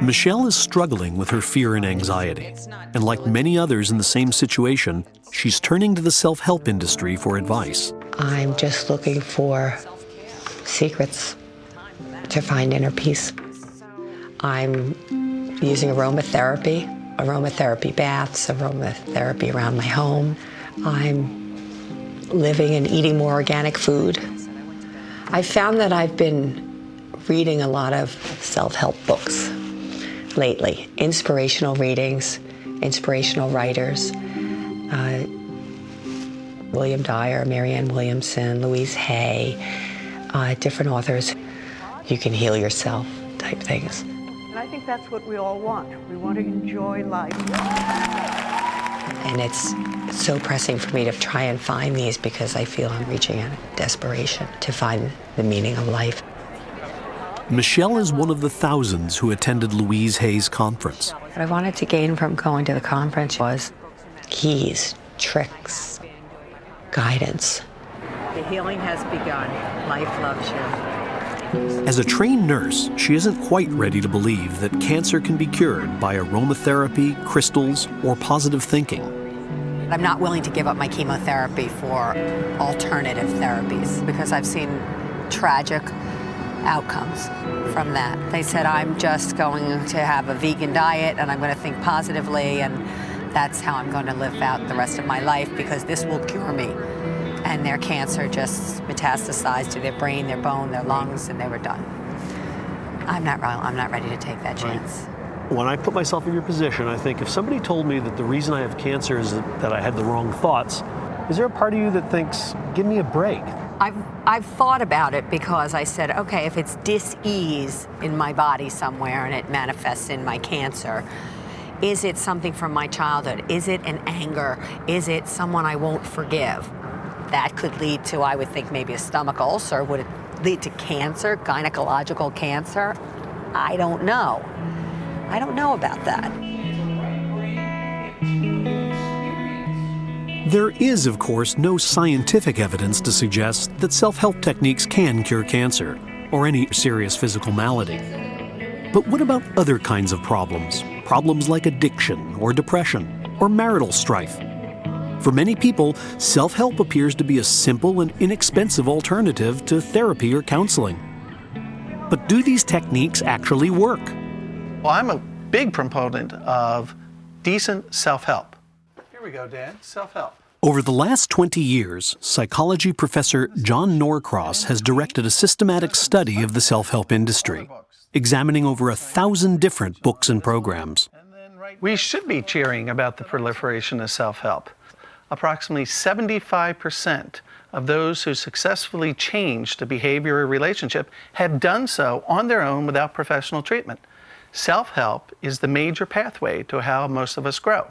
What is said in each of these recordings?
Michelle is struggling with her fear and anxiety, and like many others in the same situation, she's turning to the self-help industry for advice. I'm just looking for secrets to find inner peace. I'm using aromatherapy baths, aromatherapy around my home. I'm living and eating more organic food. I've found that I've been reading a lot of self-help books lately, inspirational readings, inspirational writers, William Dyer, Marianne Williamson, Louise Hay, different authors. You can heal yourself type things. And I think that's what we all want. We want to enjoy life. And it's so pressing for me to try and find these because I feel I'm reaching a desperation to find the meaning of life. Michelle is one of the thousands who attended Louise Hay's conference. What I wanted to gain from going to the conference was keys, tricks, guidance. The healing has begun. Life loves you. As a trained nurse, she isn't quite ready to believe that cancer can be cured by aromatherapy, crystals, or positive thinking. I'm not willing to give up my chemotherapy for alternative therapies because I've seen tragic outcomes from that. They said, I'm just going to have a vegan diet and I'm going to think positively and that's how I'm going to live out the rest of my life because this will cure me. And their cancer just metastasized to their brain, their bone, their lungs, and they were done. I'm not ready to take that chance. When I put myself in your position, I think if somebody told me that the reason I have cancer is that I had the wrong thoughts, is there a part of you that thinks, give me a break? I've thought about it because I said, okay, if it's dis-ease in my body somewhere and it manifests in my cancer, is it something from my childhood? Is it an anger? Is it someone I won't forgive? That could lead to, I would think, maybe a stomach ulcer. Would it lead to cancer, gynecological cancer? I don't know. I don't know about that. There is, of course, no scientific evidence to suggest that self-help techniques can cure cancer or any serious physical malady. But what about other kinds of problems? Problems like addiction or depression or marital strife? For many people, self-help appears to be a simple and inexpensive alternative to therapy or counseling. But do these techniques actually work? Well, I'm a big proponent of decent self-help. Here we go, Dan, self-help. Over the last 20 years, psychology professor John Norcross has directed a systematic study of the self-help industry, examining over 1,000 different books and programs. We should be cheering about the proliferation of self-help. Approximately 75% of those who successfully changed a behavior or relationship have done so on their own without professional treatment. Self-help is the major pathway to how most of us grow.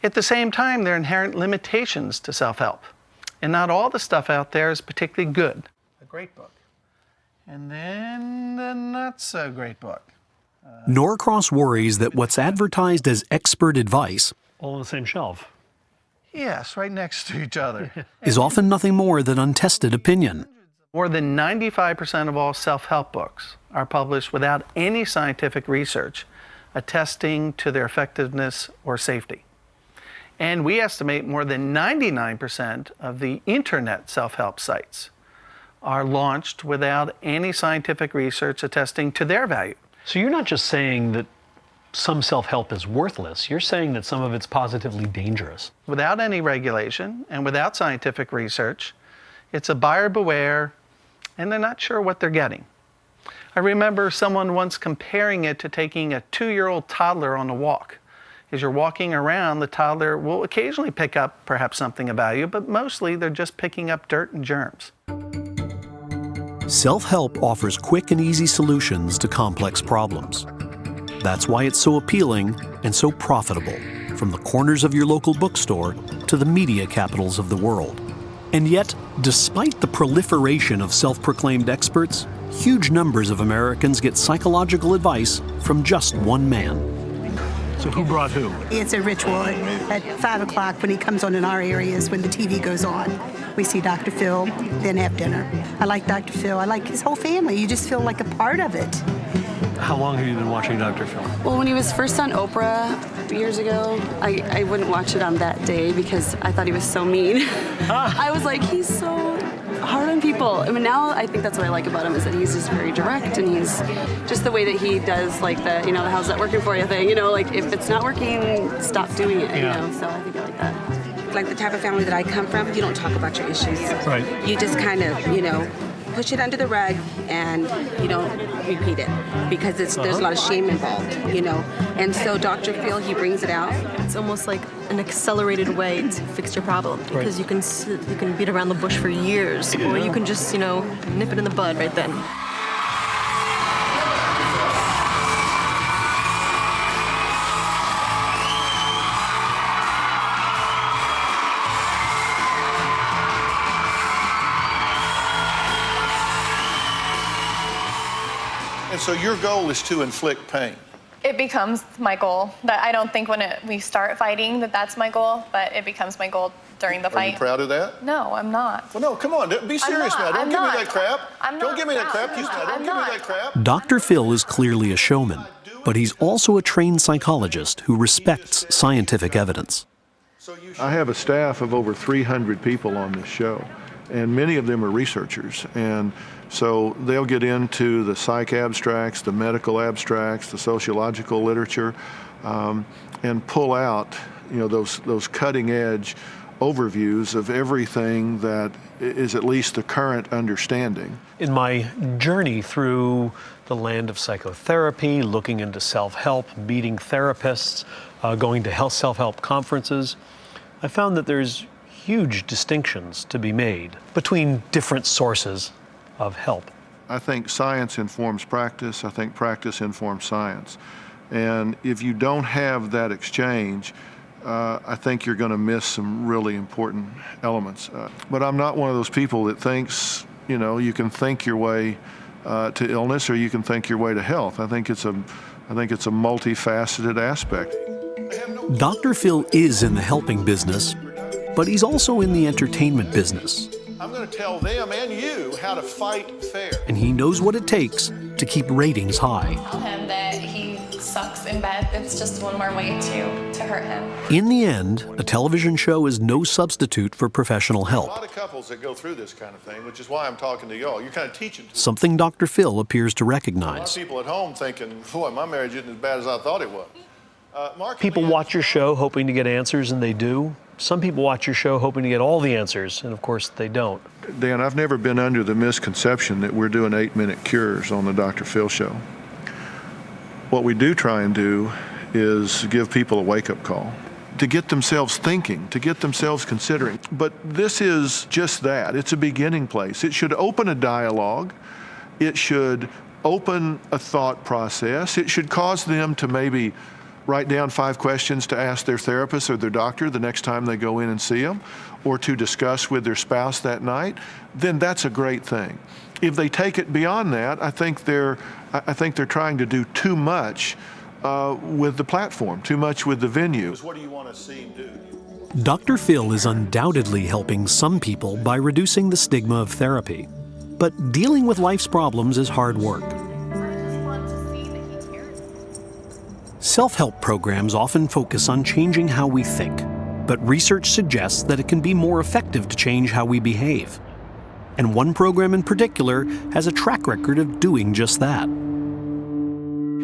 At the same time, there are inherent limitations to self-help, and not all the stuff out there is particularly good. A great book. And then the not-so-great book. Norcross worries that what's advertised as expert advice, all on the same shelf, yes, right next to each other, is often nothing more than untested opinion. More than 95% of all self-help books are published without any scientific research attesting to their effectiveness or safety. And we estimate more than 99% of the internet self-help sites are launched without any scientific research attesting to their value. So you're not just saying that some self-help is worthless, you're saying that some of it's positively dangerous. Without any regulation and without scientific research, it's a buyer beware, and they're not sure what they're getting. I remember someone once comparing it to taking a 2-year-old toddler on a walk. As you're walking around, the toddler will occasionally pick up perhaps something of value, but mostly they're just picking up dirt and germs. Self-help offers quick and easy solutions to complex problems. That's why it's so appealing and so profitable, from the corners of your local bookstore to the media capitals of the world. And yet, despite the proliferation of self-proclaimed experts, huge numbers of Americans get psychological advice from just one man. So who brought who? It's a ritual. At 5 o'clock when he comes on in our areas, when the TV goes on, we see Dr. Phil, then have dinner. I like Dr. Phil. I like his whole family. You just feel like a part of it. How long have you been watching Dr. Phil? Well, when he was first on Oprah years ago, I wouldn't watch it on that day because I thought he was so mean. I was like, he's so hard on people. I mean, now I think that's what I like about him is that he's just very direct, and he's just the way that he does, like the, you know, the how's that working for you thing, you know, like if it's not working, stop doing it, you know, so I think I like that. Like the type of family that I come from, you don't talk about your issues. Right. You just kind of, you know, push it under the rug and you don't repeat it because there's a lot of shame involved, you know. And so Dr. Phil, he brings it out. It's almost like an accelerated way to fix your problem because you can beat around the bush for years, or you can just, you know, nip it in the bud right then. And so your goal is to inflict pain. It becomes my goal. That I don't think when we start fighting that's my goal, but it becomes my goal during the fight. Are you proud of that? No, I'm not. Well, no, come on, be serious now. Don't give me that crap. Don't give me that crap. Don't give me that crap. Dr. Phil is clearly a showman, but he's also a trained psychologist who respects scientific evidence. I have a staff of over 300 people on this show, and many of them are researchers. And so they'll get into the psych abstracts, the medical abstracts, the sociological literature, and pull out, you know, those cutting edge overviews of everything that is at least the current understanding. In my journey through the land of psychotherapy, looking into self-help, meeting therapists, going to self-help conferences, I found that there's huge distinctions to be made between different sources of help. I think science informs practice. I think practice informs science. And if you don't have that exchange, I think you're going to miss some really important elements. But I'm not one of those people that thinks, you know, you can think your way to illness or you can think your way to health. I think it's a multifaceted aspect. Dr. Phil is in the helping business, but he's also in the entertainment business. I'm going to tell them and you how to fight fair. And he knows what it takes to keep ratings high. Tell him that he sucks in bed. It's just one more way to hurt him. In the end, a television show is no substitute for professional help. A lot of couples that go through this kind of thing, which is why I'm talking to y'all. You're kind of teaching. Something Dr. Phil appears to A lot recognize. of people at home thinking, boy, my marriage isn't as bad as I thought it was. People watch your show hoping to get answers, and they do. Some people watch your show hoping to get all the answers, and of course they don't. Dan, I've never been under the misconception that we're doing 8-minute cures on the Dr. Phil show. What we do try and do is give people a wake-up call, to get themselves thinking, to get themselves considering. But this is just that. It's a beginning place. It should open a dialogue. It should open a thought process. It should cause them to maybe write down 5 questions to ask their therapist or their doctor the next time they go in and see them, or to discuss with their spouse that night, then that's a great thing. If they take it beyond that, I think they're trying to do too much with the platform, too much with the venue. What do you want to see him do? Dr. Phil is undoubtedly helping some people by reducing the stigma of therapy. But dealing with life's problems is hard work. Self-help programs often focus on changing how we think, but research suggests that it can be more effective to change how we behave. And one program in particular has a track record of doing just that.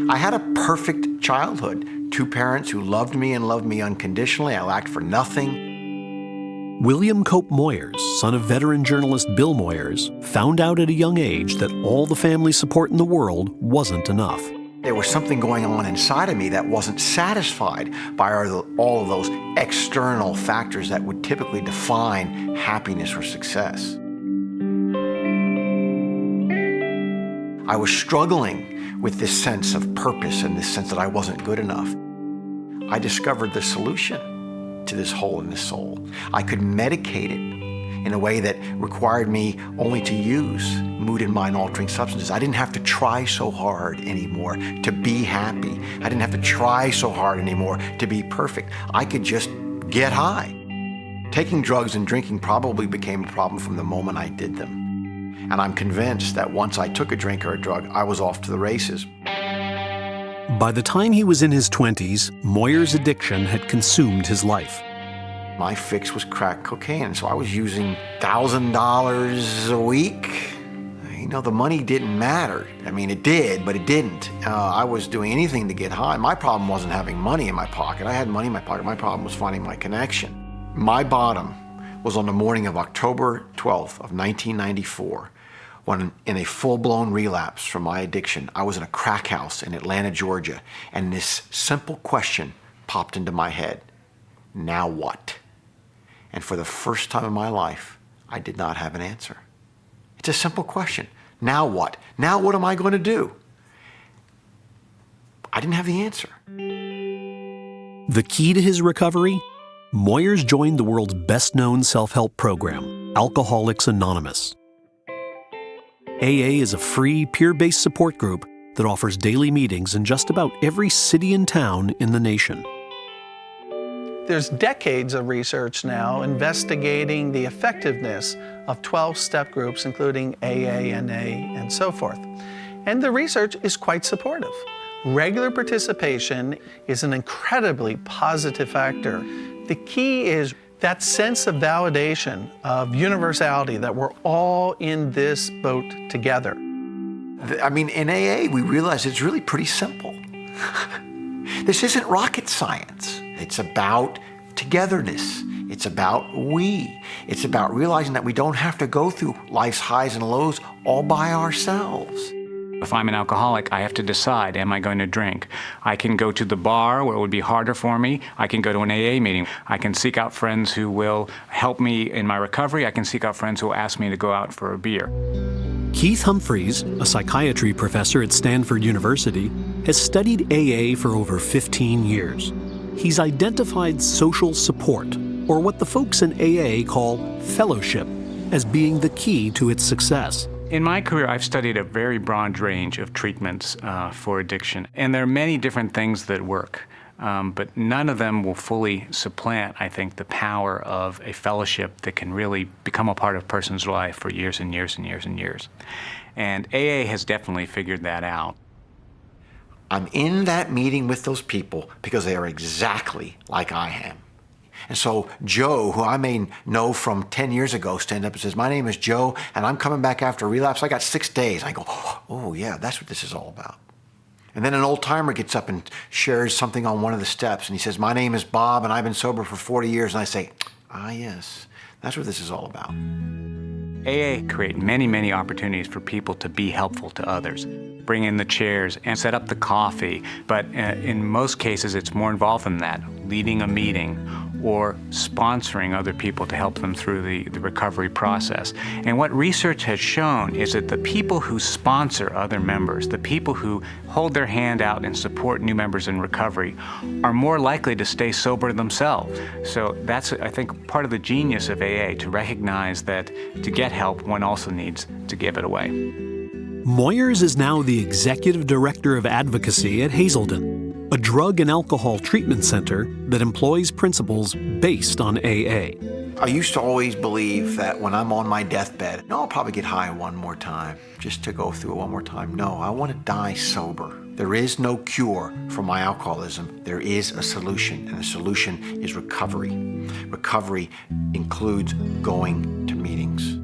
I had a perfect childhood. 2 parents who loved me and loved me unconditionally. I lacked for nothing. William Cope Moyers, son of veteran journalist Bill Moyers, found out at a young age that all the family support in the world wasn't enough. There was something going on inside of me that wasn't satisfied by all of those external factors that would typically define happiness or success. I was struggling with this sense of purpose and this sense that I wasn't good enough. I discovered the solution to this hole in the soul. I could medicate it in a way that required me only to use mood and mind altering substances. I didn't have to try so hard anymore to be happy. I didn't have to try so hard anymore to be perfect. I could just get high. Taking drugs and drinking probably became a problem from the moment I did them. And I'm convinced that once I took a drink or a drug, I was off to the races. By the time he was in his 20s, Moyer's addiction had consumed his life. My fix was crack cocaine, so I was using $1,000 a week. You know, the money didn't matter. I mean, it did, but it didn't. I was doing anything to get high. My problem wasn't having money in my pocket. I had money in my pocket. My problem was finding my connection. My bottom was on the morning of October 12th of 1994, when in a full-blown relapse from my addiction, I was in a crack house in Atlanta, Georgia, and this simple question popped into my head: now what? And for the first time in my life, I did not have an answer. It's a simple question. Now what? Now what am I going to do? I didn't have the answer. The key to his recovery? Moyers joined the world's best-known self-help program, Alcoholics Anonymous. AA is a free, peer-based support group that offers daily meetings in just about every city and town in the nation. There's decades of research now investigating the effectiveness of 12-step groups, including AA, NA, and so forth. And the research is quite supportive. Regular participation is an incredibly positive factor. The key is that sense of validation, of universality, that we're all in this boat together. I mean, in AA, we realize it's really pretty simple. This isn't rocket science. It's about togetherness. It's about we. It's about realizing that we don't have to go through life's highs and lows all by ourselves. If I'm an alcoholic, I have to decide, am I going to drink? I can go to the bar where it would be harder for me. I can go to an AA meeting. I can seek out friends who will help me in my recovery. I can seek out friends who will ask me to go out for a beer. Keith Humphreys, a psychiatry professor at Stanford University, has studied AA for over 15 years. He's identified social support, or what the folks in AA call fellowship, as being the key to its success. In my career, I've studied a very broad range of treatments for addiction, and there are many different things that work, but none of them will fully supplant, I think, the power of a fellowship that can really become a part of a person's life for years and years and years and years. And AA has definitely figured that out. I'm in that meeting with those people because they are exactly like I am. And so Joe, who I may know from 10 years ago, stands up and says, "My name is Joe, and I'm coming back after relapse. I got 6 days." I go, "Oh yeah, that's what this is all about." And then an old timer gets up and shares something on one of the steps, and he says, "My name is Bob, and I've been sober for 40 years. And I say, "Ah yes, that's what this is all about." AA create many, many opportunities for people to be helpful to others. Bring in the chairs and set up the coffee, but in most cases it's more involved than that, leading a meeting or sponsoring other people to help them through the recovery process. And what research has shown is that the people who sponsor other members, the people who hold their hand out and support new members in recovery, are more likely to stay sober themselves. So that's, I think, part of the genius of AA, to recognize that to get help, one also needs to give it away. Moyers is now the Executive Director of Advocacy at Hazelden, a drug and alcohol treatment center that employs principles based on AA. I used to always believe that when I'm on my deathbed, no, I'll probably get high one more time, just to go through it one more time. No, I want to die sober. There is no cure for my alcoholism. There is a solution, and the solution is recovery. Recovery includes going to meetings.